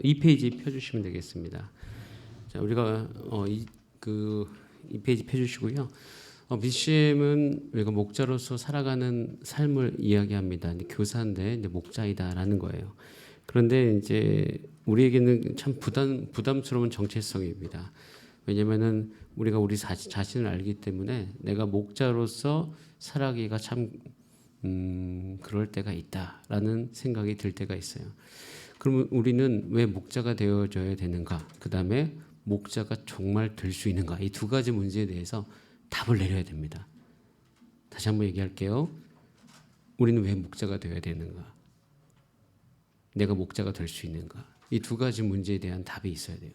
2페이지 펴주시면 되겠습니다. 자, 우리가 이 페이지 펴주시고요. BCM은 우리가 목자로서 살아가는 삶을 이야기합니다. 교사인데 이제 목자이다라는 거예요. 그런데 이제 우리에게는 참 부담스러운 정체성입니다. 왜냐면은 우리가 우리 자신을 알기 때문에 내가 목자로서 살아가기가 참 그럴 때가 있다라는 생각이 들 때가 있어요. 그러면 우리는 왜 목자가 되어줘야 되는가? 그 다음에 목자가 정말 될 수 있는가? 이 두 가지 문제에 대해서 답을 내려야 됩니다. 다시 한번 얘기할게요. 우리는 왜 목자가 되어야 되는가? 내가 목자가 될 수 있는가? 이 두 가지 문제에 대한 답이 있어야 돼요.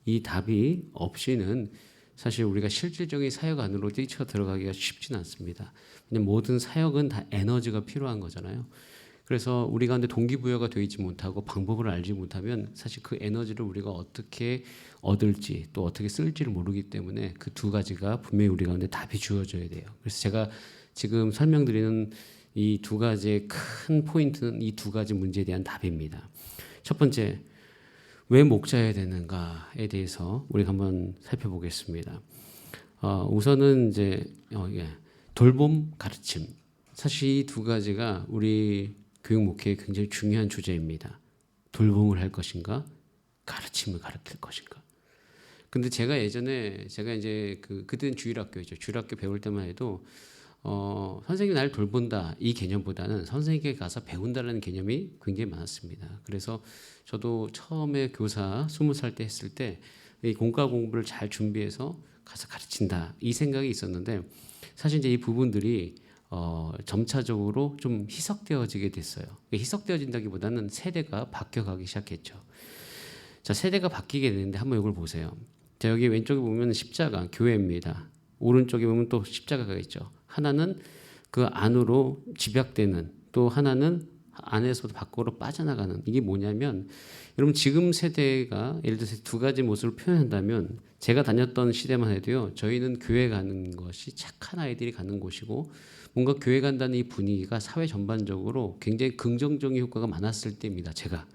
이 답이 없이는 사실 우리가 실질적인 사역 안으로 뛰쳐 들어가기가 쉽지는 않습니다. 왜냐하면 모든 사역은 다 에너지가 필요한 거잖아요. 그래서 우리 가운데 동기부여가 되어 있지 못하고 방법을 알지 못하면 사실 그 에너지를 우리가 어떻게 얻을지 또 어떻게 쓸지를 모르기 때문에 그 두 가지가 분명히 우리 가운데 답이 주어져야 돼요. 그래서 제가 지금 설명드리는 이 두 가지의 큰 포인트는 이 두 가지 문제에 대한 답입니다. 첫 번째, 왜 목자여야 되는가에 대해서 우리가 한번 살펴보겠습니다. 우선은 이제 돌봄, 가르침. 사실 이 두 가지가 우리 교육 목회에 굉장히 중요한 주제입니다. 돌봄을 할 것인가, 가르침을 가르칠 것인가. 근데 제가 이제 그때는 주일학교죠. 주일학교 배울 때만 해도 선생님이 나를 돌본다 이 개념보다는 선생님께 가서 배운다는 개념이 굉장히 많았습니다. 그래서 저도 처음에 교사 20살 때 했을 때 이 공과 공부를 잘 준비해서 가서 가르친다 이 생각이 있었는데 사실 이제 이 부분들이 점차적으로 좀 희석되어지게 됐어요. 희석되어진다기보다는 세대가 바뀌어가기 시작했죠. 자, 세대가 바뀌게 되는데 한번 이걸 보세요. 자, 여기 왼쪽에 보면 십자가 교회입니다. 오른쪽에 보면 또 십자가가 있죠. 하나는 그 안으로 집약되는, 또 하나는 안에서도 밖으로 빠져나가는. 이게 뭐냐면 여러분 지금 세대가 예를 들어서 두 가지 모습을 표현한다면 제가 다녔던 시대만 해도요. 저희는 교회 가는 것이 착한 아이들이 가는 곳이고 뭔가 교회 간다는 이 분위기가 사회 전반적으로 굉장히 긍정적인 효과가 많았을 때입니다. 제가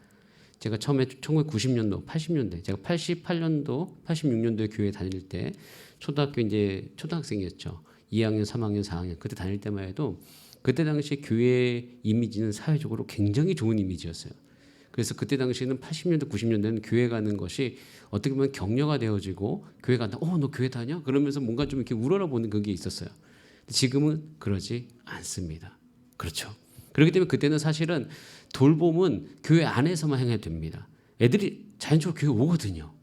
처음에 1990년도, 80년대, 제가 88년도, 86년도에 교회 다닐 때 초등학생이었죠. 2학년, 3학년, 4학년 그때 다닐 때만 해도 그때 당시 교회 이미지는 사회적으로 굉장히 좋은 이미지였어요. 그래서 그때 당시에는 80년대, 90년대는 교회 가는 것이 어떻게 보면 격려가 되어지고 교회 간다. 너 교회 다녀? 그러면서 뭔가 좀 이렇게 우러러보는 그게 있었어요. 지금은 그러지 않습니다. 그렇죠. 그렇기 때문에 그때는 사실은 돌봄은 교회 안에서만 행해도 됩니다. 애들이 자연적으로 교회 오거든요.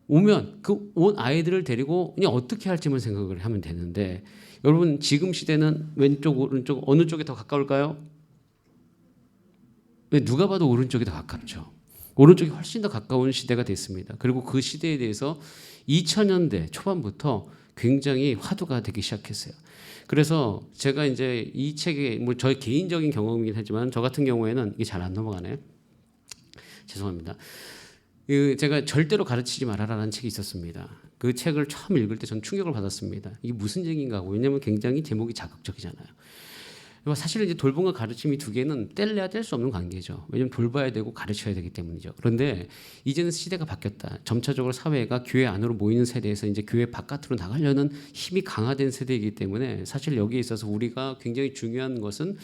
오면 그 온 아이들을 데리고 그냥 어떻게 할지만 생각을 하면 되는데 여러분 지금 시대는 왼쪽 오른쪽 어느 쪽에 더 가까울까요? 누가 봐도 오른쪽이 더 가깝죠. 오른쪽이 훨씬 더 가까운 시대가 됐습니다. 그리고 그 시대에 대해서 2000년대 초반부터 굉장히 화두가 되기 시작했어요. 그래서 제가 이제 이 책에 저의 개인적인 경험이긴 하지만 저 같은 경우에는 이게 잘 안 넘어가네. 죄송합니다. 제가 절대로 가르치지 말아라라는 책이 있었습니다. 그 책을 처음 읽을 때 전 충격을 받았습니다. 이게 무슨 책인가 하고 왜냐하면 굉장히 제목이 자극적이잖아요. 사실은 이제 돌봄과 가르침이 두 개는 뗄래야 뗄 수 없는 관계죠. 왜냐하면 돌봐야 되고 가르쳐야 되기 때문이죠. 그런데 이제는 시대가 바뀌었다. 점차적으로 사회가 교회 안으로 모이는 세대에서 이제 교회 바깥으로 나가려는 힘이 강화된 세대이기 때문에 사실 여기에 있어서 우리가 굉장히 중요한 것은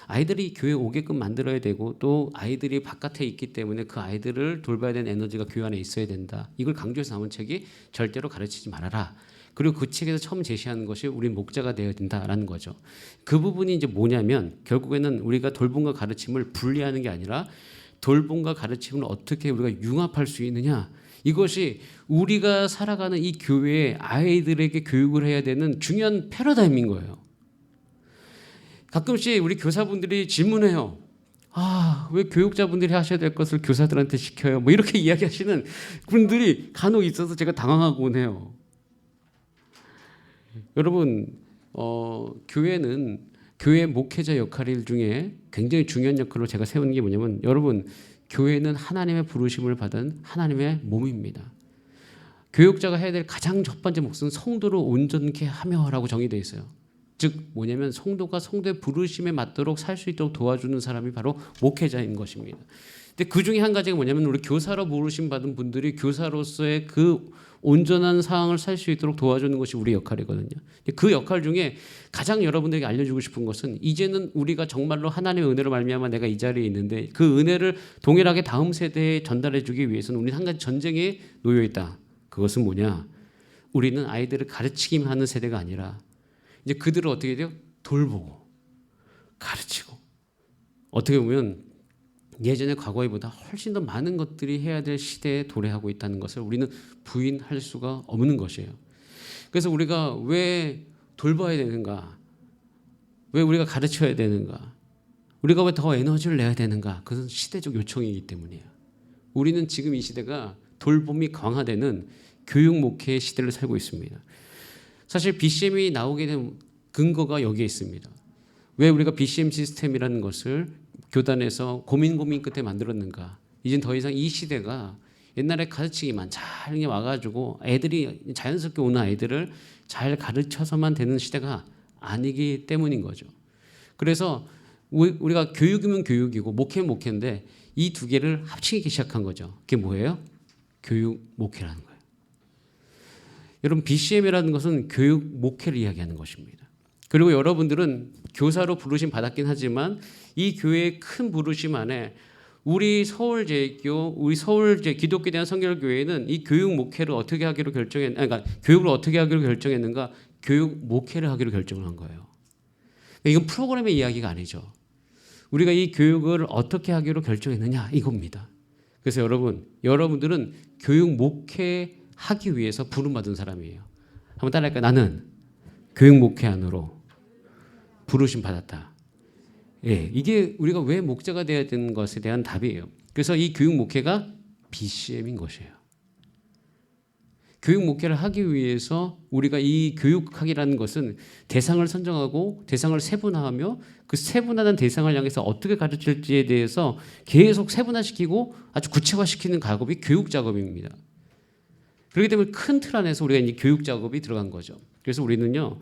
아이들이 교회 오게끔 만들어야 되고 또 아이들이 바깥에 있기 때문에 그 아이들을 돌봐야 되는 에너지가 교회 안에 있어야 된다. 이걸 강조해서 나온 책이 절대로 가르치지 말아라. 그리고 그 책에서 처음 제시하는 것이 우리 목자가 되어야 된다라는 거죠. 그 부분이 이제 뭐냐면 결국에는 우리가 돌봄과 가르침을 분리하는 게 아니라 돌봄과 가르침을 어떻게 우리가 융합할 수 있느냐. 이것이 우리가 살아가는 이 교회에 아이들에게 교육을 해야 되는 중요한 패러다임인 거예요. 가끔씩 우리 교사분들이 질문해요. 왜 교육자분들이 하셔야 될 것을 교사들한테 시켜요? 이렇게 이야기하시는 분들이 간혹 있어서 제가 당황하곤 해요. 여러분, 교회는 교회 목회자 역할 중에 굉장히 중요한 역할로 제가 세우는 게 뭐냐면 여러분, 교회는 하나님의 부르심을 받은 하나님의 몸입니다. 교육자가 해야 될 가장 첫 번째 몫은 성도를 온전케 하며라고 정의되어 있어요. 즉 뭐냐면 성도가 성도의 부르심에 맞도록 살 수 있도록 도와주는 사람이 바로 목회자인 것입니다. 근데 그 중에 한 가지가 뭐냐면 우리 교사로 부르심 받은 분들이 교사로서의 그 온전한 상황을 살 수 있도록 도와주는 것이 우리 역할이거든요. 그 역할 중에 가장 여러분들에게 알려주고 싶은 것은 이제는 우리가 정말로 하나님의 은혜로 말미암아 내가 이 자리에 있는데 그 은혜를 동일하게 다음 세대에 전달해주기 위해서는 우리는 한 가지 전쟁에 놓여 있다. 그것은 뭐냐? 우리는 아이들을 가르치기만 하는 세대가 아니라 이제 그들을 어떻게 돼요? 돌보고 가르치고 어떻게 보면 예전의 과거에보다 훨씬 더 많은 것들이 해야 될 시대에 도래하고 있다는 것을 우리는 부인할 수가 없는 것이에요. 그래서 우리가 왜 돌봐야 되는가? 왜 우리가 가르쳐야 되는가? 우리가 왜 더 에너지를 내야 되는가? 그것은 시대적 요청이기 때문이에요. 우리는 지금 이 시대가 돌봄이 강화되는 교육 목회의 시대를 살고 있습니다. 사실 BCM이 나오게 된 근거가 여기에 있습니다. 왜 우리가 BCM 시스템이라는 것을 교단에서 고민 끝에 만들었는가? 이젠 더 이상 이 시대가 옛날에 가르치기만 잘 그냥 와가지고 애들이 자연스럽게 오는 아이들을 잘 가르쳐서만 되는 시대가 아니기 때문인 거죠. 그래서 우리가 교육이면 교육이고 목회는 목회인데 이 두 개를 합치기 시작한 거죠. 그게 뭐예요? 교육 목회라는 거예요. 여러분 BCM이라는 것은 교육 목회를 이야기하는 것입니다. 그리고 여러분들은 교사로 부르심 받았긴 하지만 이 교회의 큰 부르심 안에 우리 서울제교, 우리 서울제 기독교에 대한 성결교회는 이 교육 목회를 어떻게 하기로 그러니까 교육을 어떻게 하기로 결정했는가? 교육 목회를 하기로 결정을 한 거예요. 이건 프로그램의 이야기가 아니죠. 우리가 이 교육을 어떻게 하기로 결정했느냐 이겁니다. 그래서 여러분들은 교육 목회하기 위해서 부름받은 사람이에요. 한번 따라할까요? 나는 교육 목회 안으로 부르심 받았다. 예, 이게 우리가 왜 목자가 되어야 되는 것에 대한 답이에요. 그래서 이 교육 목회가 BCM인 것이에요. 교육 목회를 하기 위해서 우리가 이 교육학이라는 것은 대상을 선정하고 대상을 세분화하며 그 세분화된 대상을 향해서 어떻게 가르칠지에 대해서 계속 세분화시키고 아주 구체화시키는 작업이 교육 작업입니다. 그렇기 때문에 큰 틀 안에서 우리가 이 교육 작업이 들어간 거죠. 그래서 우리는요.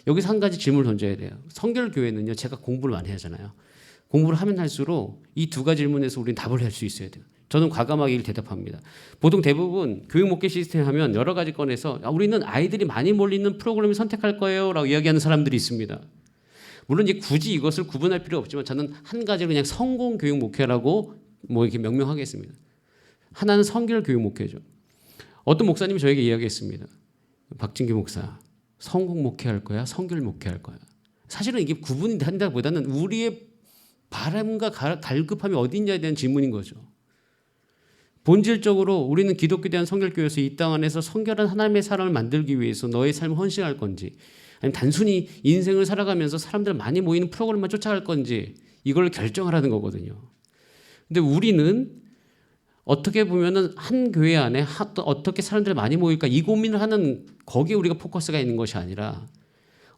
여기서 한 가지 질문을 던져야 돼요. 성결교회는요. 제가 공부를 많이 하잖아요. 공부를 하면 할수록 이 두 가지 질문에서 우리는 답을 할 수 있어야 돼요. 저는 과감하게 대답합니다. 보통 대부분 교육 목회 시스템 하면 여러 가지 건에서 우리는 아이들이 많이 몰리는 프로그램을 선택할 거예요 라고 이야기하는 사람들이 있습니다. 물론 이제 굳이 이것을 구분할 필요 없지만 저는 한 가지를 그냥 성공 교육 목회라고 뭐 이렇게 명명하겠습니다. 하나는 성결 교육 목회죠. 어떤 목사님이 저에게 이야기했습니다. 박진규 목사, 성공 목회할 거야? 성결 목회할 거야? 사실은 이게 구분이 된다보다는 우리의 바람과 갈급함이 어디 있냐에 대한 질문인 거죠. 본질적으로 우리는 기독교에 대한 성결교회에서 이 땅 안에서 성결한 하나님의 사람을 만들기 위해서 너의 삶을 헌신할 건지 아니면 단순히 인생을 살아가면서 사람들 많이 모이는 프로그램만 쫓아갈 건지 이걸 결정하라는 거거든요. 근데 우리는 어떻게 보면은 한 교회 안에 어떻게 사람들이 많이 모일까 이 고민을 하는 거기에 우리가 포커스가 있는 것이 아니라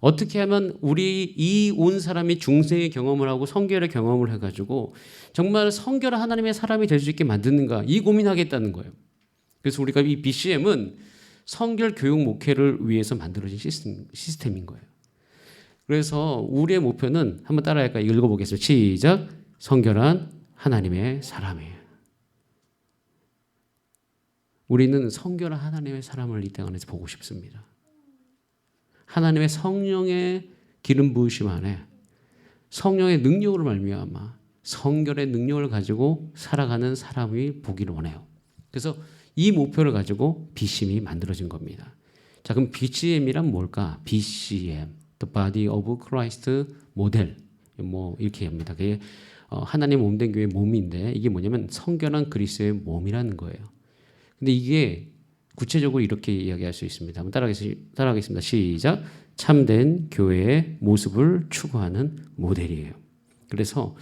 어떻게 하면 우리 이 온 사람이 중생의 경험을 하고 성결의 경험을 해가지고 정말 성결한 하나님의 사람이 될 수 있게 만드는가 이 고민하겠다는 거예요. 그래서 우리가 이 BCM은 성결 교육 목회를 위해서 만들어진 시스템인 거예요. 그래서 우리의 목표는 한번 따라할까요? 읽어보겠습니다. 시작. 성결한 하나님의 사람이에요. 우리는 성결한 하나님의 사람을 이 땅 안에서 보고 싶습니다. 하나님의 성령의 기름 부으심 안에 성령의 능력으로 말미암아 성결의 능력을 가지고 살아가는 사람이 보기를 원해요. 그래서 이 목표를 가지고 BCM이 만들어진 겁니다. 자, 그럼 BCM이란 뭘까? BCM, The Body of Christ 모델. 뭐 이렇게 합니다. 그게 하나님 몸된 교회의 몸인데 이게 뭐냐면 성결한 그리스도의 몸이라는 거예요. 근데 이게 구체적으로 이렇게 이야기할 수 있습니다. 한번 따라하겠습니다. 시작. 참된 교회의 모습을 추구하는 모델이에요. 그래서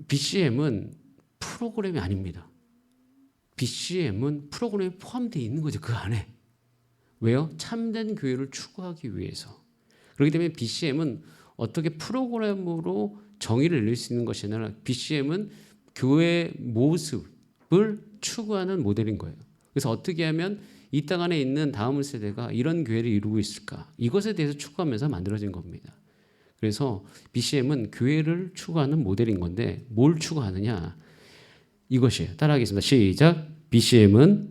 BCM은 프로그램이 아닙니다. BCM은 프로그램에 포함되어 있는 거죠. 그 안에. 왜요? 참된 교회를 추구하기 위해서. 그렇기 때문에 BCM은 어떻게 프로그램으로 정의를 내릴 수 있는 것이 아니라 BCM은 교회의 모습을 추구하는 모델인 거예요. 그래서 어떻게 하면 이 땅 안에 있는 다음 세대가 이런 교회를 이루고 있을까? 이것에 대해서 추구하면서 만들어진 겁니다. 그래서 BCM은 교회를 추구하는 모델인 건데 뭘 추구하느냐? 이것이에요. 따라하겠습니다. 시작. BCM은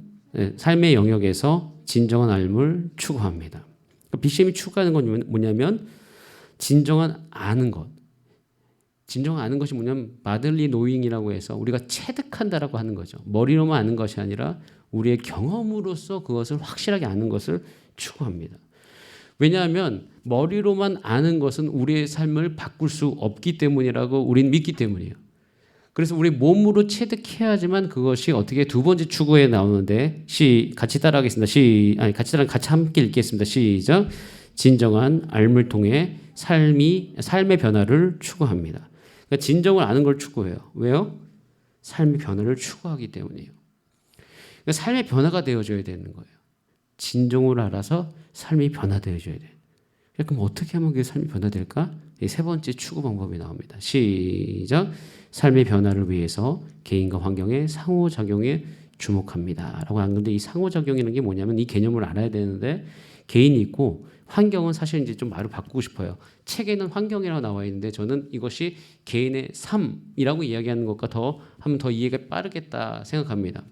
삶의 영역에서 진정한 삶을 추구합니다. BCM이 추구하는 건 뭐냐면 진정한 아는 것. 진정한 아는 것이 뭐냐면 바들리 노잉이라고 해서 우리가 체득한다라고 하는 거죠. 머리로만 아는 것이 아니라 우리의 경험으로서 그것을 확실하게 아는 것을 추구합니다. 왜냐하면 머리로만 아는 것은 우리의 삶을 바꿀 수 없기 때문이라고 우리는 믿기 때문이에요. 그래서 우리 몸으로 체득해야지만 그것이 어떻게 두 번째 추구에 나오는데 같이 따라하겠습니다. 같이 함께 읽겠습니다. 시작. 진정한 알물 통해 삶의 변화를 추구합니다. 그러니까 진정을 아는 걸 추구해요. 왜요? 삶의 변화를 추구하기 때문이에요. 그러니까 삶의 변화가 되어줘야 되는 거예요. 진정을 알아서 삶이 변화되어줘야 돼요. 그럼 어떻게 하면 그게 삶이 변화될까? 세 번째 추구 방법이 나옵니다. 시작. 삶의 변화를 위해서 개인과 환경의 상호작용에 주목합니다. 라고 하는데 이 상호작용이라는 게 뭐냐면 이 개념을 알아야 되는데 개인이 있고 환경은 사실 이제 좀 말을 바꾸고 싶어요. 책에는 환경이라고 나와 있는데 저는 이것이 개인의 삶이라고 이야기하는 것과 하면 더 이해가 빠르겠다 생각합니다.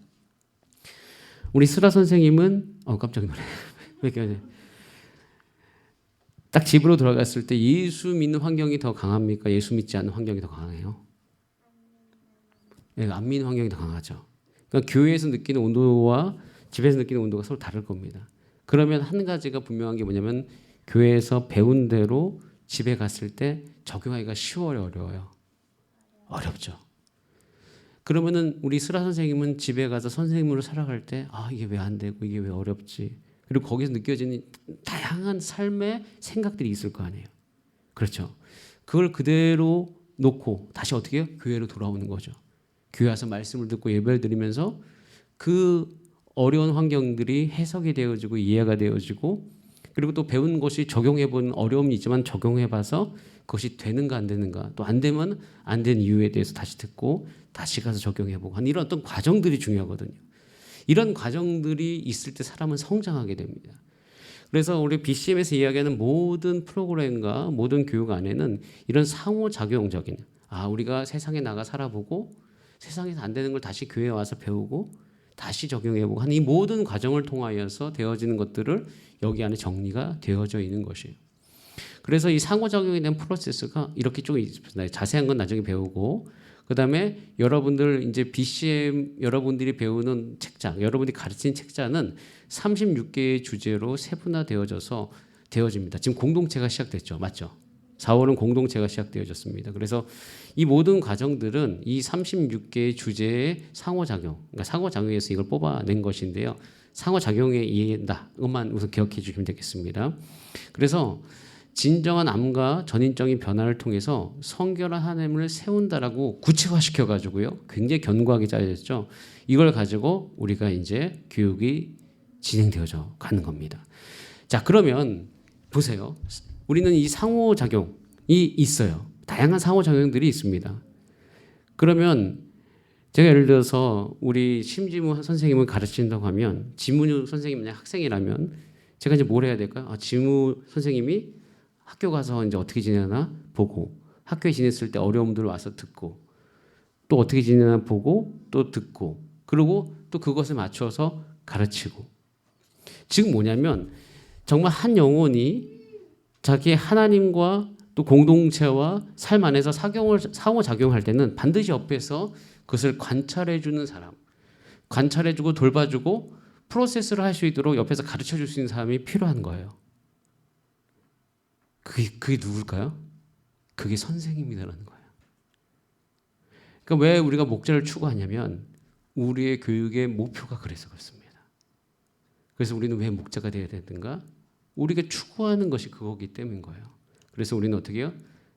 우리 슬아 선생님은 깜짝 놀래. 왜 이렇게 딱 집으로 돌아갔을 때 예수 믿는 환경이 더 강합니까? 예수 믿지 않는 환경이 더 강해요? 네, 안 믿는 환경이 더 강하죠. 그러니까 교회에서 느끼는 온도와 집에서 느끼는 온도가 서로 다를 겁니다. 그러면 한 가지가 분명한 게 뭐냐면 교회에서 배운 대로 집에 갔을 때 적용하기가 쉬워요, 어려워요? 어렵죠. 그러면은 우리 슬아 선생님은 집에 가서 선생님으로 살아갈 때 이게 왜 안 되고 이게 왜 어렵지? 그리고 거기서 느껴지는 다양한 삶의 생각들이 있을 거 아니에요. 그렇죠. 그걸 그대로 놓고 다시 어떻게 해요? 교회로 돌아오는 거죠. 교회 와서 말씀을 듣고 예배를 드리면서 그 어려운 환경들이 해석이 되어지고 이해가 되어지고 그리고 또 배운 것이 적용해본 어려움이 있지만 적용해봐서 그것이 되는가 안 되는가 또 안 되면 안 된 이유에 대해서 다시 듣고 다시 가서 적용해보고 하는 이런 어떤 과정들이 중요하거든요. 이런 과정들이 있을 때 사람은 성장하게 됩니다. 그래서 우리 BCM에서 이야기하는 모든 프로그램과 모든 교육 안에는 이런 상호작용적인 우리가 세상에 나가 살아보고 세상에서 안 되는 걸 다시 교회에 와서 배우고 다시 적용해보고 하는 이 모든 과정을 통하여서 되어지는 것들을 여기 안에 정리가 되어져 있는 것이에요. 그래서 이 상호작용에 대한 프로세스가 이렇게 쭉 있습니다. 자세한 건 나중에 배우고 그다음에 여러분들 이제 BCM 여러분들이 배우는 책장, 여러분들이 가르치는 책자는 36개의 주제로 세분화되어집니다. 지금 공동체가 시작됐죠, 맞죠? 4월은 공동체가 시작되어졌습니다. 그래서 이 모든 과정들은 이 36개의 주제의 상호작용, 그러니까 상호작용에서 이걸 뽑아낸 것인데요. 상호작용에 이해한다. 이것만 우선 기억해 주시면 되겠습니다. 그래서 진정한 암과 전인적인 변화를 통해서 성결한 하나님을 세운다라고 구체화시켜 가지고요. 굉장히 견고하게 짜여졌죠. 이걸 가지고 우리가 이제 교육이 진행되어져 가는 겁니다. 자, 그러면 보세요. 우리는 이 상호작용이 있어요. 다양한 상호작용들이 있습니다. 그러면 제가 예를 들어서 우리 심지무 선생님을 가르친다고 하면 지문유 선생님이 학생이라면 제가 이제 뭘 해야 될까요? 지무 선생님이 학교 가서 이제 어떻게 지내나 보고 학교에 지냈을 때 어려움들 와서 듣고 또 어떻게 지내나 보고 또 듣고 그리고 또 그것에 맞춰서 가르치고 지금 뭐냐면 정말 한 영혼이 자기 하나님과 또 공동체와 삶 안에서 상호작용할 때는 반드시 옆에서 그것을 관찰해주는 사람, 관찰해주고 돌봐주고 프로세스를 할 수 있도록 옆에서 가르쳐줄 수 있는 사람이 필요한 거예요. 그게 누굴까요? 그게 선생님이라는 거예요. 그러니까 왜 우리가 목자를 추구하냐면 우리의 교육의 목표가 그래서 그렇습니다. 그래서 우리는 왜 목자가 되어야 되는가? 우리가 추구하는 것이 그거기 때문인 거예요. 그래서 우리는 어떻게 해요?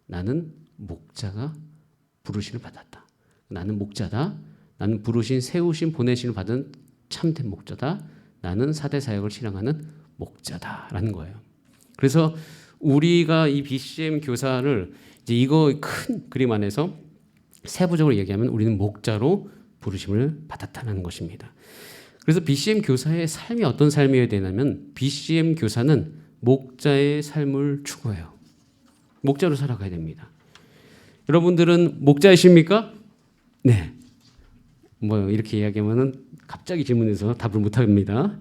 나는 목자가 부르심을 받았다. 나는 목자다. 나는 부르신, 세우신, 보내심을 받은 참된 목자다. 나는 사대 사역을 실행하는 목자다라는 거예요. 그래서 우리가 이 BCM 교사를 이제 이거 큰 그림 안에서 세부적으로 얘기하면 우리는 목자로 부르심을 받았다는 것입니다. 그래서 BCM 교사의 삶이 어떤 삶이어야 되냐면 BCM 교사는 목자의 삶을 추구해요. 목자로 살아가야 됩니다. 여러분들은 목자이십니까? 네. 뭐 이렇게 이야기하면은 갑자기 질문해서 답을 못 합니다.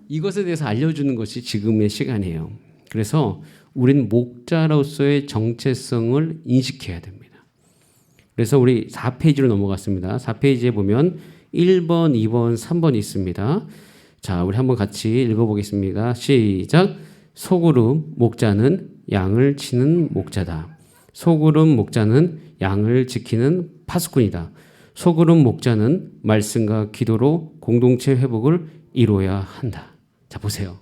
이것에 대해서 알려주는 것이 지금의 시간이에요. 그래서 우리는 목자로서의 정체성을 인식해야 됩니다. 그래서 우리 4페이지로 넘어갔습니다. 4페이지에 보면 1번, 2번, 3번 있습니다. 자, 우리 한번 같이 읽어보겠습니다. 시작. 소그룹 목자는 양을 치는 목자다. 소그룹 목자는 양을 지키는 파수꾼이다. 소그룹 목자는 말씀과 기도로 공동체 회복을 이루어야 한다. 자, 보세요.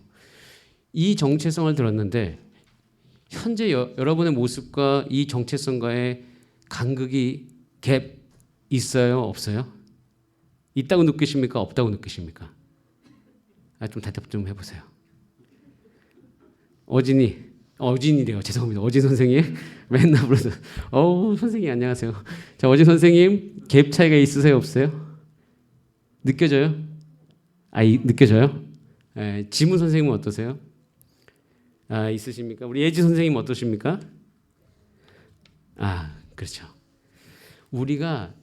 이 정체성을 들었는데 현재 여러분의 모습과 이 정체성과의 간극이 갭 있어요? 없어요? 있다고 느끼십니까? 없다고 느끼십니까? 좀 대답 좀 해보세요. 어진이래요. 죄송합니다. 어진 선생님 맨날 불러서 선생님 안녕하세요. 자, 어진 선생님 갭 차이가 있으세요? 없어요? 느껴져요? 느껴져요? 지문 선생님은 어떠세요? 있으십니까? 우리 예지 선생님 어떠십니까? 그렇죠. 우리가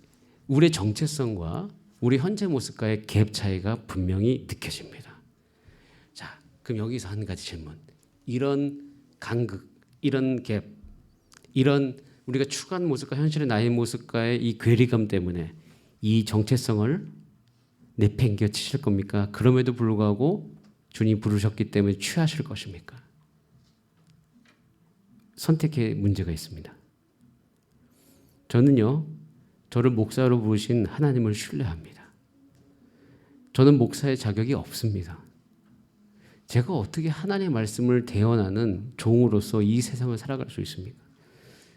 우리의 정체성과 우리 현재 모습과의 갭 차이가 분명히 느껴집니다. 자, 그럼 여기서 한 가지 질문. 이런 간극, 이런 갭, 이런 우리가 추구하는 모습과 현실의 나의 모습과의 이 괴리감 때문에 이 정체성을 내팽겨 치실 겁니까? 그럼에도 불구하고 주님 부르셨기 때문에 취하실 것입니까? 선택의 문제가 있습니다. 저는요, 저를 목사로 부르신 하나님을 신뢰합니다. 저는 목사의 자격이 없습니다. 제가 어떻게 하나님의 말씀을 대언하는 종으로서 이 세상을 살아갈 수 있습니까?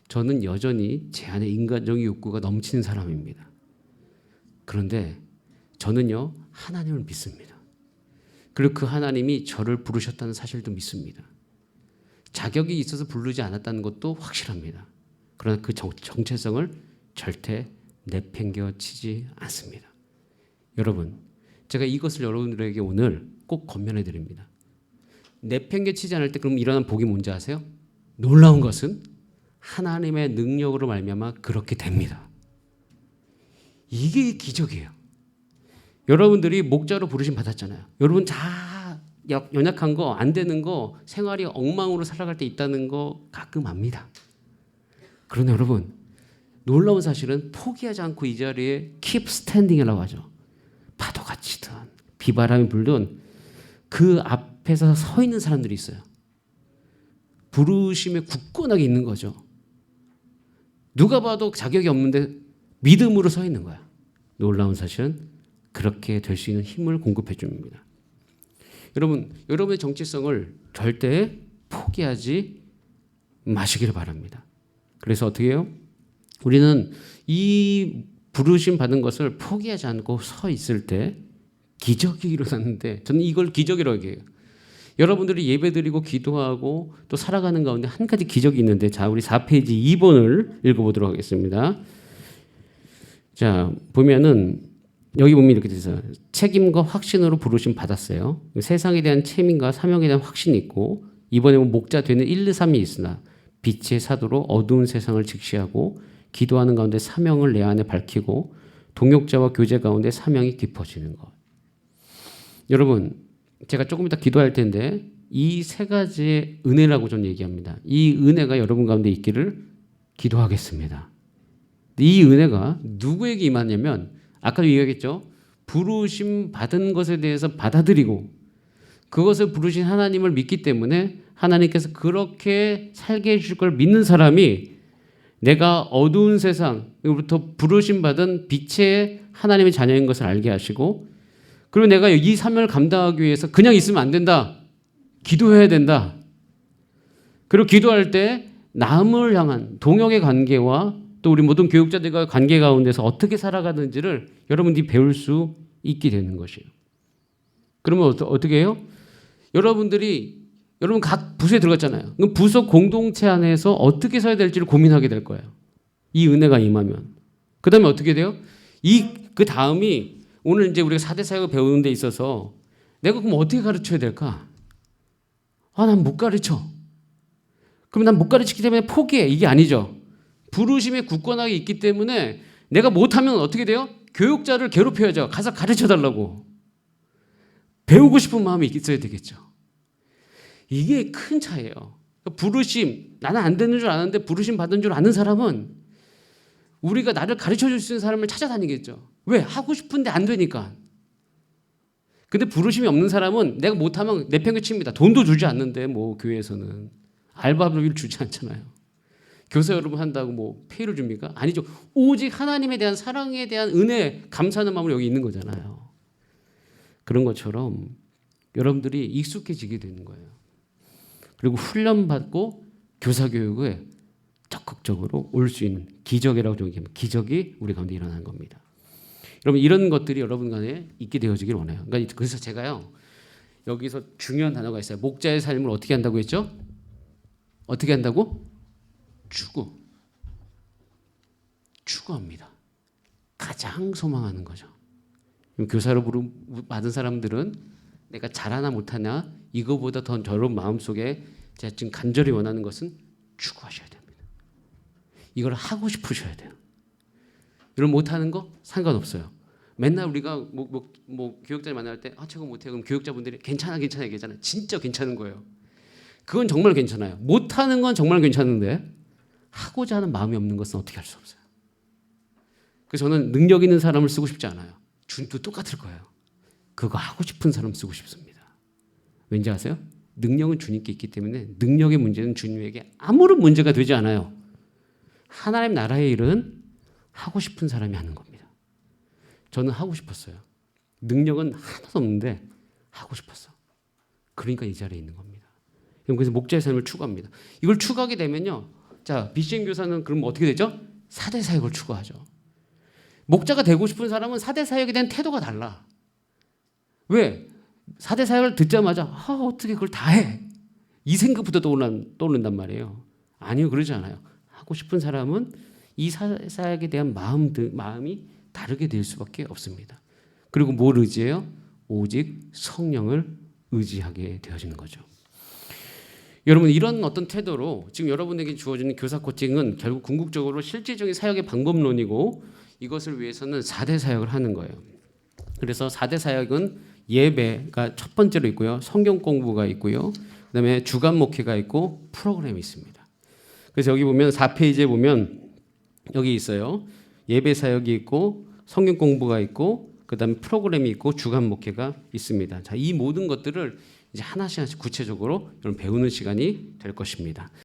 저는 여전히 제 안에 인간적인 욕구가 넘치는 사람입니다. 그런데 저는요, 하나님을 믿습니다. 그리고 그 하나님이 저를 부르셨다는 사실도 믿습니다. 자격이 있어서 부르지 않았다는 것도 확실합니다. 그러나 그 정체성을 절대 내팽겨 치지 않습니다. 여러분, 제가 이것을 여러분들에게 오늘 꼭 권면해 드립니다. 내팽겨 치지 않을 때 그럼 일어난 복이 뭔지 아세요? 놀라운 것은 하나님의 능력으로 말미암아 그렇게 됩니다. 이게 기적이에요. 여러분들이 목자로 부르심 받았잖아요. 여러분 다 연약한 거, 안 되는 거, 생활이 엉망으로 살아갈 때 있다는 거 가끔 압니다. 그러나 여러분, 놀라운 사실은 포기하지 않고 이 자리에 keep standing이라고 하죠. 파도가 치든 비바람이 불든 그 앞에서 서 있는 사람들이 있어요. 부르심에 굳건하게 있는 거죠. 누가 봐도 자격이 없는데 믿음으로 서 있는 거야. 놀라운 사실은 그렇게 될 수 있는 힘을 공급해 줍니다. 여러분, 여러분의 정체성을 절대 포기하지 마시기를 바랍니다. 그래서 어떻게 해요? 우리는 이 부르심 받은 것을 포기하지 않고 서 있을 때 기적이 일어났는데 저는 이걸 기적이라고 해요. 여러분들이 예배드리고 기도하고 또 살아가는 가운데 한 가지 기적이 있는데 자, 우리 4페이지 2번을 읽어보도록 하겠습니다. 자, 보면은 여기 보면 이렇게 되어 있어요. 책임과 확신으로 부르심 받았어요. 세상에 대한 책임과 사명에 대한 확신이 있고 이번에 목자 되는 1, 2, 3이 있으나 빛의 사도로 어두운 세상을 직시하고 기도하는 가운데 사명을 내 안에 밝히고 동역자와 교제 가운데 사명이 깊어지는 것. 여러분, 제가 조금 이따 기도할 텐데 이 세 가지의 은혜라고 저는 얘기합니다. 이 은혜가 여러분 가운데 있기를 기도하겠습니다. 이 은혜가 누구에게 임하냐면 아까도 얘기했죠. 부르심 받은 것에 대해서 받아들이고 그것을 부르신 하나님을 믿기 때문에 하나님께서 그렇게 살게 해주실 걸 믿는 사람이 내가 어두운 세상으로부터 부르심 받은 빛의 하나님의 자녀인 것을 알게 하시고 그리고 내가 이 사명을 감당하기 위해서 그냥 있으면 안 된다. 기도해야 된다. 그리고 기도할 때 남을 향한 동역의 관계와 또 우리 모든 교육자들과 관계 가운데서 어떻게 살아가는지를 여러분들이 배울 수 있게 되는 것이에요. 그러면 어떻게 해요? 여러분 각 부서에 들어갔잖아요. 그럼 부서 공동체 안에서 어떻게 서야 될지를 고민하게 될 거예요. 이 은혜가 임하면. 그 다음에 어떻게 돼요? 그 다음이 오늘 이제 우리가 4대 사역을 배우는 데 있어서 내가 그럼 어떻게 가르쳐야 될까? 난 못 가르쳐. 그럼 난 못 가르치기 때문에 포기해. 이게 아니죠. 부르심에 굳건하게 있기 때문에 내가 못하면 어떻게 돼요? 교육자를 괴롭혀야죠. 가서 가르쳐 달라고. 배우고 싶은 마음이 있어야 되겠죠. 이게 큰 차이예요. 부르심, 나는 안 되는 줄 아는데 부르심 받은 줄 아는 사람은 우리가 나를 가르쳐 줄 수 있는 사람을 찾아다니겠죠. 왜? 하고 싶은데 안 되니까. 근데 부르심이 없는 사람은 내가 못하면 내팽개칩니다. 돈도 주지 않는데 뭐 교회에서는 알바비를 주지 않잖아요. 교사 여러분 한다고 뭐 페이를 줍니까? 아니죠. 오직 하나님에 대한 사랑에 대한 은혜, 감사하는 마음으로 여기 있는 거잖아요. 그런 것처럼 여러분들이 익숙해지게 되는 거예요. 그리고 훈련받고 교사 교육에 적극적으로 올 수 있는 기적이라고 정의하면 기적이 우리 가운데 일어나는 겁니다. 여러분 이런 것들이 여러분 간에 있게 되어지길 원해요. 그러니까 그래서 제가요 여기서 중요한 단어가 있어요. 목자의 삶을 어떻게 한다고 했죠? 어떻게 한다고? 추구합니다. 가장 소망하는 거죠. 교사로 받은 사람들은 내가 잘하나 못하나 이거보다 더 저런 마음속에 제가 지금 간절히 원하는 것은 추구하셔야 됩니다. 이걸 하고 싶으셔야 돼요. 이걸 못하는 거 상관없어요. 맨날 우리가 뭐 교육자를 만날 때 저거 못해 그럼 교육자분들이 괜찮아 얘기하잖아요. 진짜 괜찮은 거예요. 그건 정말 괜찮아요. 못하는 건 정말 괜찮은데 하고자 하는 마음이 없는 것은 어떻게 할 수 없어요. 그래서 저는 능력 있는 사람을 쓰고 싶지 않아요. 주님도 똑같을 거예요. 그거 하고 싶은 사람 쓰고 싶습니다. 왠지 아세요? 능력은 주님께 있기 때문에 능력의 문제는 주님에게 아무런 문제가 되지 않아요. 하나님 나라의 일은 하고 싶은 사람이 하는 겁니다. 저는 하고 싶었어요. 능력은 하나도 없는데 하고 싶었어. 그러니까 이 자리에 있는 겁니다. 그래서 목자의 삶을 추구합니다. 이걸 추구하게 되면요. 자, BCM 교사는 그럼 어떻게 되죠? 4대 사역을 추구하죠. 목자가 되고 싶은 사람은 4대 사역에 대한 태도가 달라. 왜? 4대 사역을 듣자마자 어떻게 그걸 다 해? 이 생각부터 떠오른단 말이에요. 아니요, 그러지 않아요. 하고 싶은 사람은 이 사역에 대한 마음이 다르게 될 수밖에 없습니다. 그리고 뭘 의지해요? 오직 성령을 의지하게 되어지는 거죠. 여러분 이런 어떤 태도로 지금 여러분에게 주어지는 교사 코칭은 결국 궁극적으로 실질적인 사역의 방법론이고 이것을 위해서는 4대 사역을 하는 거예요. 그래서 4대 사역은 예배가 첫 번째로 있고요. 성경 공부가 있고요. 그다음에 주간 목회가 있고 프로그램이 있습니다. 그래서 여기 보면 4페이지에 보면 여기 있어요. 예배 사역이 있고 성경 공부가 있고 그다음에 프로그램이 있고 주간 목회가 있습니다. 자, 이 모든 것들을 이제 하나씩 구체적으로 여러분 배우는 시간이 될 것입니다.